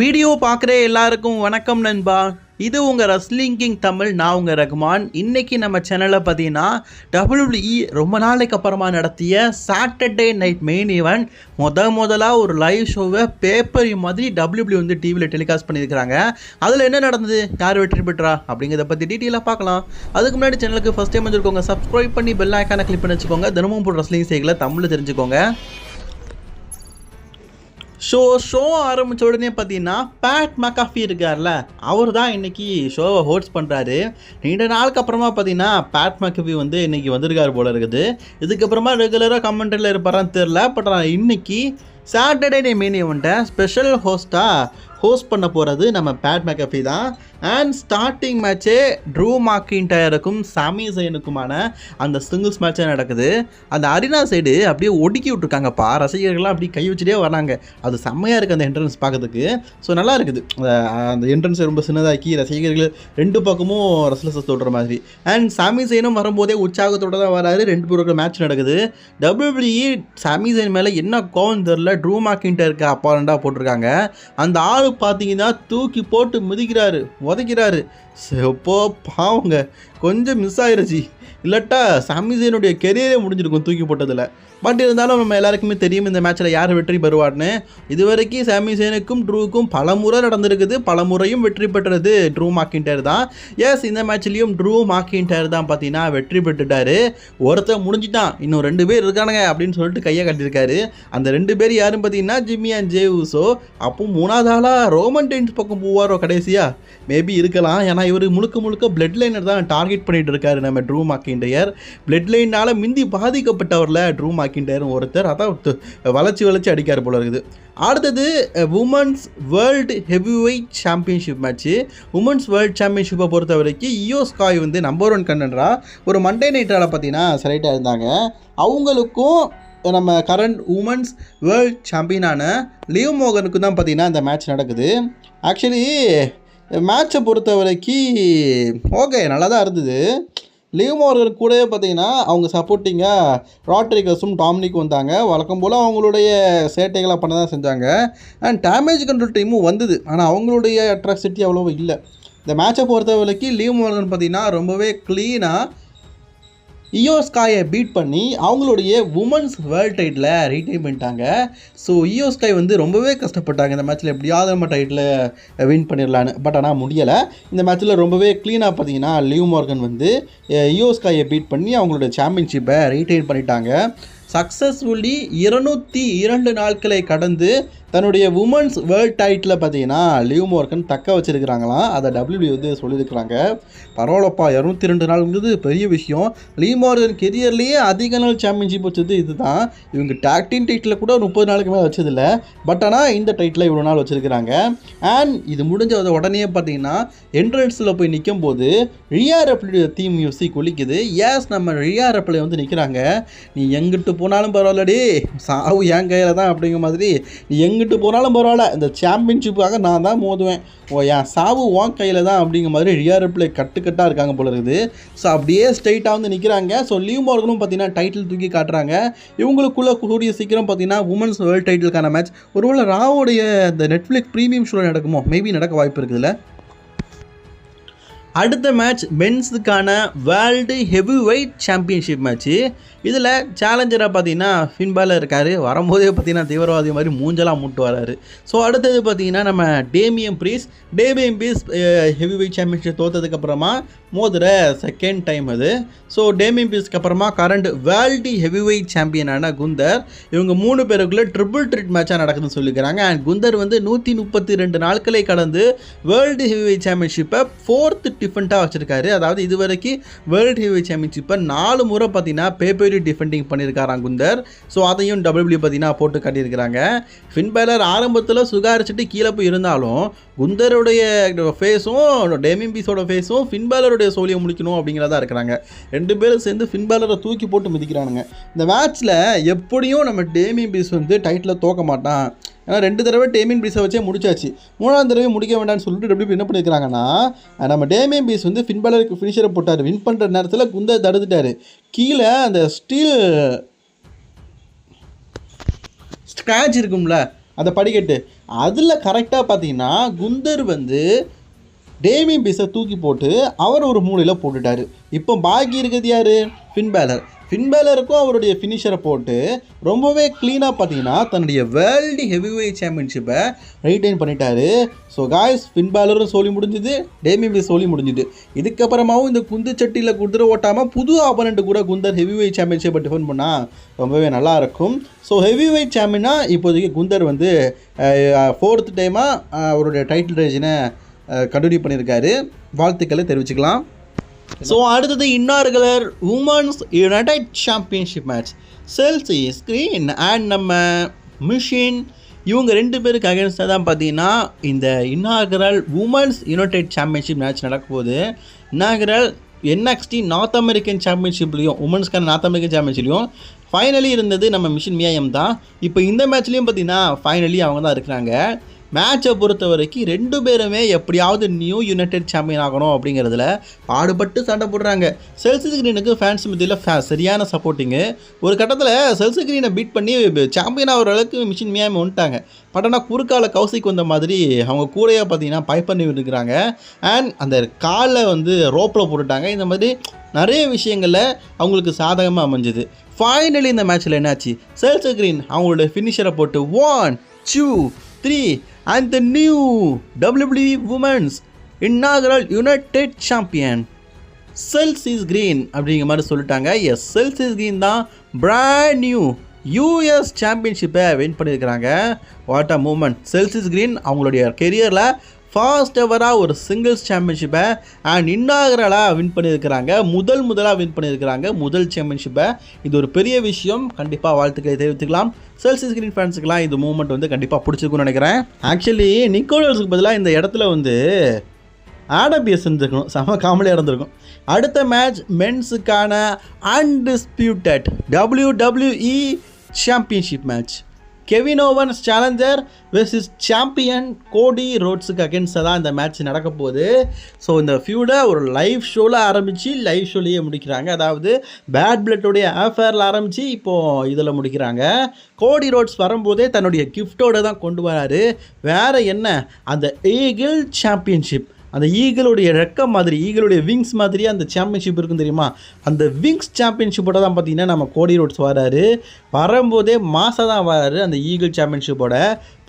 Video பார்க்குற எல்லாருக்கும் வணக்கம் நண்பா. இது உங்கள் ரஸ்லிங் கிங் தமிழ். நான் உங்கள் ரகுமான். இன்றைக்கி நம்ம சேனலில் பார்த்தீங்கன்னா WWE ரொம்ப நாளைக்கு அப்புறமா நடத்திய சாட்டர்டே நைட் மெயின் ஈவெண்ட் முதலாக ஒரு லைவ் ஷோவை பேப்பர் மாதிரி WWE வந்து டிவியில் டெலிகாஸ்ட் பண்ணியிருக்கிறாங்க. அதில் என்ன நடந்தது, யார் வெற்றி பெற்றா அப்படிங்கிறத பற்றி டீட்டெயிலாக பார்க்கலாம். அதுக்கு முன்னாடி சேனலுக்கு ஃபஸ்ட் டைம் வந்துருக்கோங்க, சப்ஸ்கிரைப் பண்ணி பெல் ஐக்கானை கிளிக் பண்ணி வச்சுக்கோங்க. தினமும் போட்டு ரஸ்லிங் செய்களை தமிழில் தெரிஞ்சுக்கோங்க. ஷோ ஆரம்பித்த உடனே பார்த்தீங்கன்னா பேட் மெக்காஃபி இருக்கார்ல, அவர் தான் இன்றைக்கி ஷோவை ஹோஸ்ட் பண்ணுறாரு. 2 நாளுக்கு அப்புறமா பார்த்தீங்கன்னா பேட் மெக்காஃபி வந்து இன்றைக்கி வந்திருக்காரு போல இருக்குது. இதுக்கப்புறமா ரெகுலராக கமெண்ட்டில் இருப்பாரான்னு தெரில. பட் இன்றைக்கி சாட்டர்டே மெயின் ஈவெண்ட்டை ஸ்பெஷல் ஹோஸ்ட் பண்ண போகிறது நம்ம பேட் மெக்காஃபி தான். அண்ட் ஸ்டார்டிங் மேட்ச்சே ட்ரூ மாக்கின்டையருக்கும் சாமி ஜெயினுக்குமான அந்த சிங்கிள்ஸ் மேட்சே நடக்குது. அந்த அரினா சைடு அப்படியே ஒடுக்கி விட்ருக்காங்கப்பா. ரசிகர்கள்லாம் அப்படியே கை வச்சுட்டே வராங்க. அது செம்மையாக இருக்குது அந்த என்ட்ரன்ஸ் பார்க்கறதுக்கு. ஸோ நல்லா இருக்குது. அந்த என்ட்ரன்ஸை ரொம்ப சின்னதாக்கி ரசிகர்கள் 2 பக்கமும் ரசலசஸ் சொல்கிற மாதிரி. அண்ட் சாமி ஜெயினும் வரும்போதே உற்சாகத்தோடு தான் வராரு. 2 பேருக்கு மேட்ச் நடக்குது. WWE சாமி ஜெயின் மேலே என்ன கோவம் தெரில, ட்ரூ மாக்கின்டையருக்கு அப்பாரண்டாக போட்டிருக்காங்க. அந்த ஆள் பார்த்தீங்கன்னா தூக்கி போட்டு மிதிக்கிறாரு, உதைக்கிறாரு. எப்போ பாவங்க, கொஞ்சம் மிஸ் ஆயிடுச்சு. இல்லாட்டா சாமி ஜெயினுடைய கெரியரே முடிஞ்சிருக்கும் தூக்கி போட்டதில். பட் இருந்தாலும் நம்ம எல்லாருக்குமே தெரியும் இந்த மேட்ச்சில் யார் வெற்றி பெறுவார்னு. இது வரைக்கும் சாமி ஜெயினுக்கும் ட்ரூக்கும் பல முறை நடந்திருக்குது. பல முறையும் வெற்றி பெற்றது ட்ரூ மாக்கின்டையர் தான். எஸ், இந்த மேட்ச்லேயும் ட்ரூ மாக்கின்டையர் தான் பார்த்தீங்கன்னா வெற்றி பெற்றுட்டார். ஒருத்தர் முடிஞ்சிட்டான், இன்னும் 2 பேர் இருக்கானுங்க அப்படின்னு சொல்லிட்டு கையை கட்டியிருக்காரு. அந்த 2 பேர் யாரும் பார்த்தீங்கன்னா ஜிம்மி அண்ட் ஜே ஊசோ. அப்போ 3வது ஆளாக ரோமன் ரெயின்ஸ் பக்கம் போவாரோ கடைசியாக? மேபி இருக்கலாம். ஏன்னா இவர் முழுக்க பிளட் லைனர் தான் டார்கெட் பண்ணிட்டு இருக்காரு நம்ம ட்ரூ மாக்கின்டையர். பிளட் லைனால் மிந்தி பாதிக்கப்பட்டவரில் ட்ரூ மாக்கின்டையர் ஒருத்தர். அதான் வளைச்சி அடிக்கார் போல இருக்குது. அடுத்தது women's world heavyweight championship match. Women's world சாம்பியன்ஷிப்பை பொறுத்த வரைக்கும் இயோ ஸ்காய் வந்து நம்பர் 1 கண்டெண்டராக ஒரு மண்டே நைட்டால் பார்த்தீங்கன்னா செலக்ட் இருந்தாங்க. அவங்களுக்கும் நம்ம கரண்ட் உமன்ஸ் வேர்ல்டு சாம்பியனான லிவ் மோகனுக்கு தான் பார்த்தீங்கன்னா இந்த மேட்ச் நடக்குது. ஆக்சுவலி மேட்சை பொறுத்த வரைக்கும் ஓகே, நல்லா தான் இருந்தது. லிவ் மோர்கன் கூடவே பார்த்தீங்கன்னா அவங்க சப்போர்ட்டிங்காக ராட்ரிகஸும் டாமினிக்கும் வந்தாங்க. வழக்கம் போல் அவங்களுடைய சேட்டைகளாக பண்ண தான் செஞ்சாங்க. அண்ட் டேமேஜ் கண்ட்ரோல் டீமும் வந்தது. ஆனால் அவங்களுடைய அட்ராக்சிட்டி அவ்வளோ இல்லை. இந்த மேட்சை பொறுத்த வரைக்கும் லிவ் மோர்கன் பார்த்தீங்கன்னா ரொம்பவே க்ளீனாக இயோ ஸ்காயை பீட் பண்ணி அவங்களுடைய உமன்ஸ் வேர்ல்டு டைட்டில் ரீடைன் பண்ணிட்டாங்க. ஸோ இயோ ஸ்காய் வந்து ரொம்பவே கஷ்டப்பட்டாங்க இந்த மேட்ச்சில் எப்படியாவது நம்ம டைட்டில் வின் பண்ணிடலான்னு. பட் ஆனால் முடியலை. இந்த மேட்ச்சில் ரொம்பவே க்ளீனாக பார்த்தீங்கன்னா லிவ் மார்கன் வந்து இயோ ஸ்காயை பீட் பண்ணி அவங்களுடைய சாம்பியன்ஷிப்பை ரீடைன் பண்ணிட்டாங்க. சக்ஸஸ்ஃபுல்லி 202 நாட்களை கடந்து தன்னுடைய உமன்ஸ் வேர்ல்ட் டைட்டில் பார்த்தீங்கன்னா லிவ் மார்கன் தக்க வச்சுருக்கிறாங்களாம். அதை WWE வந்து சொல்லியிருக்கிறாங்க. பரவாயில்லப்பா, 202 நாளுங்கிறது பெரிய விஷயம். லிவ் மார்கன் கெரியர்லேயே அதிக நாள் சாம்பியன்ஷிப் வச்சது இது தான். இவங்க டாக் டீம் டைட்டில் கூட 30 நாளுக்கு மேலே வச்சதில்லை. பட் ஆனால் இந்த டைட்டில் இவ்வளோ நாள் வச்சுருக்கிறாங்க. அண்ட் இது முடிஞ்ச உடனே பார்த்தீங்கன்னா என்ட்ரன்ஸில் போய் நிற்கும் போது ரியா ரெப்ளியோட தீம் மியூசிக் ஒலிக்குது. எஸ், நம்ம ரியா ரெப்ளி வந்து நிற்கிறாங்க. நீ எங்கிட்டு போனாலும் பரவாயில்லடி, சாவு என் கையில் தான் அப்படிங்கிற மாதிரி. நீ எங்கிட்டு போனாலும் பரவாயில்ல, இந்த சாம்பியன்ஷிப்புக்காக நான் தான் மோதுவேன், என் சாவு உன் கையில் தான் அப்படிங்கிற மாதிரி ரியா ரெப்ளி கட்டுக்கட்டாக இருக்காங்க போல இருக்குது. ஸோ அப்படியே ஸ்ட்ரைட்டாக வந்து நிற்கிறாங்க. ஸோ லிவ் மார்கனும் பார்த்தீங்கன்னா டைட்டில் தூக்கி காட்டுறாங்க. இவங்களுக்குள்ள கூடிய சீக்கிரம் பார்த்தீங்கன்னா உமன்ஸ் வேர்ல்டு டைட்டிலுக்கான மேட்ச் ஒருவேளை ராவோடைய இந்த நெட்ஃப்ளிக்ஸ் ப்ரீமியம் ஷோவில் நடக்குமோ? மேபி நடக்க வாய்ப்பு இருக்குதுல்ல. அடுத்த மேட்ச் மென்ஸுக்கான world heavy weight championship match. இதில் சேலஞ்சராக பார்த்தீங்கன்னா ஃபின் பாலர் இருக்கார். வரும்போதே பார்த்தீங்கன்னா தீவிரவாதி மாதிரி மூஞ்சலாம் மூட்டு வராரு. ஸோ அடுத்தது பார்த்தீங்கன்னா நம்ம Damian Priest heavy weight championship தோற்றதுக்கப்புறமா மோதுற செகண்ட் டைம் அது. ஸோ டேமியன் ப்ரீஸ்க்கு அப்புறமா கரண்ட் வேர்ல்டு ஹெவி வெயிட் சாம்பியனான குந்தர். இவங்க 3 பேருக்குள்ளே ட்ரிபிள் த்ரெட் மேட்சாக நடக்குதுன்னு சொல்லிக்கிறாங்க. அண்ட் குந்தர் வந்து 132 நாட்களை கடந்து வேர்ல்டு ஹெவி வெயிட் சாம்பியன்ஷிப்பை 4th டிஃபெண்ட்டாக வச்சுருக்காரு. அதாவது இது வரைக்கும் வேர்ல்டு ஹெவி சாம்பியன்ஷிப்பை 4 முறை பார்த்தீங்கன்னா பேப்பர் டிஃபெண்டிங் பண்ணியிருக்காராம் குந்தர். ஸோ அதையும் WWE பார்த்தீங்கன்னா போட்டு காட்டியிருக்கிறாங்க. ஃபின் பேலர் ஆரம்பத்தில் சுகாரிச்சுட்டு கீழே போய் இருந்தாலும் குந்தருடைய ஃபேஸும் டேமியன் ப்ரீஸோட ஃபேஸும் ஃபின் பேலருடைய சோழியை முடிக்கணும் அப்படிங்கிறதா இருக்கிறாங்க. 2 பேரும் சேர்ந்து ஃபின் பேலரை தூக்கி போட்டு மிதிக்கிறானுங்க. இந்த மேட்ச்சில் எப்படியும் நம்ம டேமியன் ப்ரீஸ் வந்து டைட்டில் தோக்க மாட்டான். ஏன்னா 2 தடவை டேமியன் ப்ரீஸை வச்சே முடிச்சாச்சு. 3ஆவது தடவை முடிக்க வேண்டாம்னு சொல்லிட்டு WWE என்ன பண்ணியிருக்கிறாங்கன்னா, நம்ம டேமியன் ப்ரீஸ் வந்து ஃபின் பேலருக்கு ஃபினிஷரை போட்டார். வின் பண்ணுற நேரத்தில் குந்தர் தடுத்துட்டார். கீழே அந்த ஸ்டீல் ஸ்க்ராட்ச் இருக்கும்ல, அந்த படிக்கட்டு அதில் கரெக்டாக பார்த்தீங்கன்னா குந்தர் வந்து டேமியன் பீஸை தூக்கி போட்டு அவர் ஒரு மூலையில் போட்டுட்டார். இப்போ பாக்கி இருக்கிறது யார்? ஃபின் பேலருக்கும் அவருடைய ஃபினிஷரை போட்டு ரொம்பவே க்ளீனாக பார்த்தீங்கன்னா தன்னுடைய வேர்ல்டு ஹெவிவெயிட் சாம்பியன்ஷிப்பை ரைட்டைன் பண்ணிட்டாரு. ஸோ காய்ஸ், ஃபின் பேலரும் சொல்லி முடிஞ்சுது, டேமியன் பீஸ் சொல்லி முடிஞ்சுது. இதுக்கப்புறமாவும் இந்த குந்து சட்டியில் குதிரை ஓட்டாமல் புது ஆப்பனண்ட்டு கூட குந்தர் ஹெவிவெயிட் சாம்பியன்ஷிப்பை டிஃபெண்ட் பண்ணால் ரொம்பவே நல்லாயிருக்கும். ஸோ ஹெவிவெயிட் சாம்பியனாக இப்போதைக்கு குந்தர் வந்து 4th டைமாக அவருடைய டைட்டில் ரேஜினை கண்டினியூ பண்ணியிருக்காரு. வாழ்த்துக்களை தெரிவிச்சுக்கலாம். ஸோ அடுத்தது இன்னொரு colour women's united championship match. Chelsea Green and நம்ம மிஷின் இவங்க 2 பேருக்கு அகேன்ஸ்டாக தான் பார்த்தீங்கன்னா இந்த inaugural women's united championship match நடக்கும்போது இன்னாகரல் NXT நார்த் அமெரிக்கன் சாம்பியன்ஷிப்லேயும் உமன்ஸ்க்கான நார்த் அமெரிக்கன் சாம்பியன்ஷிப்லையும் ஃபைனலி இருந்தது நம்ம மிஷின் மியாயம் தான். இப்போ இந்த மேட்ச்லேயும் பார்த்தீங்கன்னா ஃபைனலி அவங்க தான் இருக்கிறாங்க. மேட்சை பொறுத்த வரைக்கும் 2 பேருமே எப்படியாவது நியூ யுனைடெட் சாம்பியன் ஆகணும் அப்படிங்கிறதுல பாடுபட்டு சண்டை போடுறாங்க. செல்சி கிரீனுக்கு ஃபேன்ஸ் மத்தியில் சரியான சப்போர்ட்டிங்கு. ஒரு கட்டத்தில் செல்சி கிரீனை பீட் பண்ணி சாம்பியன் ஆகிற அளவுக்கு மிஷின் மியாமி வந்துட்டாங்க. பட் ஆனால் குறுக்கால கௌசிக்கு வந்த மாதிரி அவங்க கூடையாக பார்த்தீங்கன்னா பைப் பண்ணி விட்டுருக்குறாங்க. அண்ட் அந்த காலை வந்து ரோப்பில் போட்டுட்டாங்க. இந்த மாதிரி நிறைய விஷயங்களில் அவங்களுக்கு சாதகமாக அமைஞ்சுது. ஃபைனலி இந்த மேட்ச்சில் என்னாச்சு? செல்சி கிரீன் அவங்களோட ஃபினிஷரை போட்டு 1, 2, 3 and the new WWE Women's Inaugural United Champion Celsius Green அப்படிங்கிற மாதிரி சொல்லிட்டாங்க. எஸ், Celsius Green தான் பிராண்ட் நியூ US சாம்பியன்ஷிப்பை வின் பண்ணியிருக்கிறாங்க. What a moment. Celsius Green அவங்களுடைய கெரியரில் ஃபர்ஸ்ட் எவராக ஒரு சிங்கிள்ஸ் சாம்பியன்ஷிப்பை அண்ட் இன்னாகரலாக வின் பண்ணியிருக்கிறாங்க. முதலாக வின் பண்ணியிருக்கிறாங்க முதல் சாம்பியன்ஷிப்பை. இது ஒரு பெரிய விஷயம். கண்டிப்பாக வாழ்த்துக்களை தெரிவித்துக்கலாம். செல்சியஸ் கிரீன் ஃபேன்ஸுக்கெலாம் இந்த மூமெண்ட் வந்து கண்டிப்பாக பிடிச்சிருக்குன்னு நினைக்கிறேன். ஆக்சுவலி நிக்கோலஸுக்கு பதிலாக இந்த இடத்துல வந்து ஆடபிஎஸ் இருந்திருக்கணும். செம காமெடியாக இருந்திருக்கும். அடுத்த மேட்ச் மென்ஸுக்கான undisputed WWE championship match. Kevin Owens challenger versus champion Cody ரோட்ஸுக்கு அகேன்ஸ்டாக தான் இந்த மேட்ச் நடக்க போகுது. ஸோ இந்த ஃபியூடை ஒரு லைவ் ஷோவில் ஆரம்பித்து லைவ் ஷோலேயே முடிக்கிறாங்க. அதாவது பேட் பிளட்டுடைய ஆஃபேரில் ஆரம்பித்து இப்போது இதில் முடிக்கிறாங்க. கோடி ரோட்ஸ் வரும்போதே தன்னுடைய கிஃப்டோடு தான் கொண்டு வராரு. வேறு என்ன, அந்த ஈகிள் சாம்பியன்ஷிப், அந்த ஈகிளுடைய ரெக்கம் மாதிரி, ஈகிளுடைய விங்ஸ் மாதிரியே அந்த சாம்பியன்ஷிப் இருக்கும் தெரியுமா? அந்த விங்ஸ் சாம்பியன்ஷிப்போட தான் பார்த்தீங்கன்னா நம்ம கோடி ரோட்ஸ் வராரு. வரும்போதே மாதம் தான் வராரு. அந்த ஈகிள் சாம்பியன்ஷிப்போட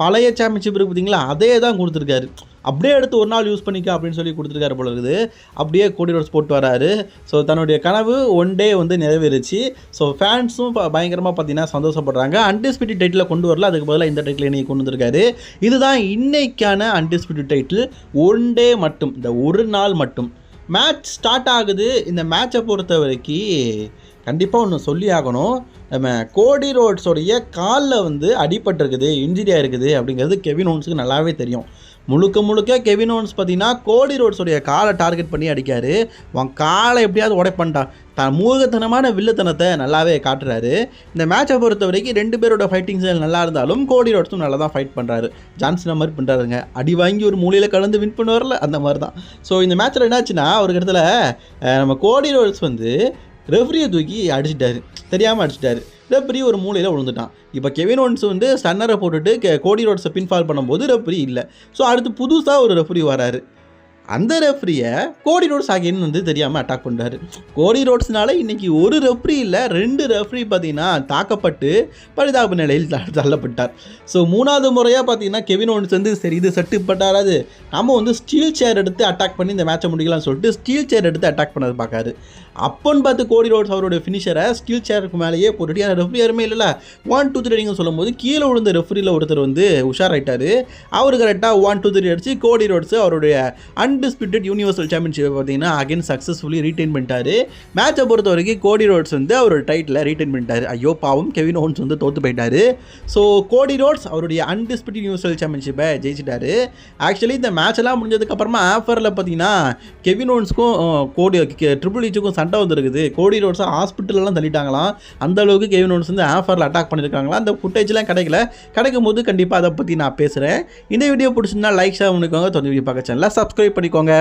பழைய சாம்பியன்ஷிப் இருக்குது பார்த்தீங்களா, அதே தான் கொடுத்துருக்காரு. அப்படியே எடுத்து ஒரு நாள் யூஸ் பண்ணிக்க அப்படின்னு சொல்லி கொடுத்துருக்காரு போல இருக்குது. அப்படியே கோடி ரோட்ஸ் போட்டு வராரு. ஸோ தன்னுடைய கனவு ஒன் டே வந்து நிறைவேறிச்சு. ஸோ ஃபேன்ஸும் பயங்கரமாக பார்த்தீங்கன்னா சந்தோஷப்படுறாங்க. அன்டிஸ்பியூட்டட் டைட்டில் கொண்டு வரல, அதுக்கு பதிலாக இந்த டைட்டில் இன்றைக்கி கொண்டு வந்திருக்காரு. இதுதான் இன்னைக்கான அன்டிஸ்பியூட்டட் டைட்டில். ஒன் டே மட்டும், இந்த ஒரு நாள் மட்டும் மேட்ச் ஸ்டார்ட் ஆகுது. இந்த மேட்சை பொறுத்த வரைக்கும் கண்டிப்பாக ஒன்று சொல்லி ஆகணும். நம்ம கோடி ரோட்ஸோடைய காலில் வந்து அடிபட்டிருக்குது, இன்ஜுரியாக இருக்குது அப்படிங்கிறது கெவின் ஓவன்ஸுக்கு நல்லாவே தெரியும். முழுக்க கெவின் ஓவன்ஸ் பார்த்தீங்கன்னா கோடி ரோட்ஸோடைய காலை டார்கெட் பண்ணி அடிக்காரு. அவன் காலை எப்படியாவது உடைப்பண்டான். தான் மூகத்தனமான வில்லத்தனத்தை நல்லாவே காட்டுறாரு. இந்த மேட்சை பொறுத்த வரைக்கும் 2 பேரோட ஃபைட்டிங் ஸ்டைல் நல்லா இருந்தாலும் கோடி ரோட்ஸும் நல்லா தான் ஃபைட் பண்ணுறாரு. ஜான்சன் மாதிரி பண்ணுறாருங்க. அடி வாங்கி ஒரு மூலையில் கலந்து வின் பண்ணுவார்ல, அந்த மாதிரி தான். ஸோ இந்த மேட்ச்சில் என்னாச்சுன்னா, ஒரு இடத்துல நம்ம கோடி ரோட்ஸ் வந்து ரெஃப்ரியை தூக்கி அடிச்சிட்டாரு, தெரியாமல் அடிச்சிட்டாரு. ரெஃப்ரி ஒரு மூலையில் விழுந்துட்டான். இப்போ கெவின் ஓவன்ஸ் வந்து ஸ்டன்னரை போட்டுட்டு கோடி ரோட்ஸை பின்ஃபால் பண்ணும்போது ரெஃப்ரி இல்லை. ஸோ அடுத்து புதுசாக ஒரு ரெஃப்ரி வராரு. அந்த ரெஃப்ரியை கோடி ரோட்ஸ் அகைன் வந்து தெரியாமல் அட்டாக் பண்ணுறாரு. கோடி ரோட்ஸ்னால இன்றைக்கி ஒரு ரெஃப்ரி இல்லை, 2 ரெஃப்ரி பார்த்தீங்கன்னா தாக்கப்பட்டு பரிதாப நிலையில் தள்ளப்பட்டார். ஸோ 3வது முறையாக பார்த்தீங்கன்னா கெவின் ஓவன்ஸ் வந்து சரி இது செட்டுப்பட்டாராது, நம்ம வந்து ஸ்டீல் சேர் எடுத்து அட்டாக் பண்ணி இந்த மேட்சை முடிக்கலாம்னு சொல்லிட்டு ஸ்டீல் சேர் எடுத்து அட்டாக் பண்ணது பார்க்காரு. அப்போன்னு பார்த்து கோடி ரோட்ஸ் அவருடைய ஃபினிஷரை ஸ்டீல் சேருக்கு மேலேயே போட்டுட்டு, ஏன்னா ரெஃப்ரி யாருமே இல்லைல்ல, 1, 2, 3 சொல்லும் போது கீழே விழுந்த ரெஃப்ரியில் ஒருத்தர் வந்து உஷாராயிட்டார். அவர் கரெக்டாக 1, 2, 3 அடித்து கோடி ரோட்ஸ் அவருடைய அன்டிஸ்பியூட்டட் யூனிவர்சல் சாம்பியன்ஷிப் பார்த்தீங்கன்னா அகைன் சக்ஸஸ்ஃபுல்லி ரீட்டைன் பண்ணிட்டாரு. மேட்சை பொறுத்த வரைக்கும் கோடி ரோட்ஸ் வந்து அவரோட டைட்டில் ரீட்டைன் பண்ணிட்டாரு. ஐயோ பாவம், கெவின் ஓவன்ஸ் வந்து தோற்று போயிட்டாரு. ஸோ கோடி ரோட்ஸ் அவருடைய அன்டிஸ்பியூட்டட் யூனிவர்சல் சாம்பியன்ஷிப்பை ஜெயிச்சிட்டாரு. ஆக்சுவலி இந்த மேட்செல்லாம் முடிஞ்சதுக்கப்புறமா ஆஃபரில் பார்த்தீங்கன்னா கெவின் ஓவன்ஸ்க்கும் ட்ரிபிள் ஹெச்சுக்கும் சண்டை வந்துருக்குது. கோடி ரோட்ஸை ஹாஸ்பிட்டலெலாம் தள்ளிட்டாங்களாம். அந்த அளவுக்கு கெவின் ஓவன்ஸ் வந்து ஆஃபரில் அட்டாக் பண்ணியிருக்காங்களா. அந்த ஃபுட்டேஜ்லாம் கிடைக்கும் போது கண்டிப்பாக அதை பற்றி நான் பேசுகிறேன். இந்த வீடியோ பிடிச்சிருந்தா லைக் ஷேர் பண்ணிக்கோங்க. தொடர்ந்து வீடியோ பார்க்க சேனலை சப்ஸ்கிரைப் பண்ணிக்கோங்க.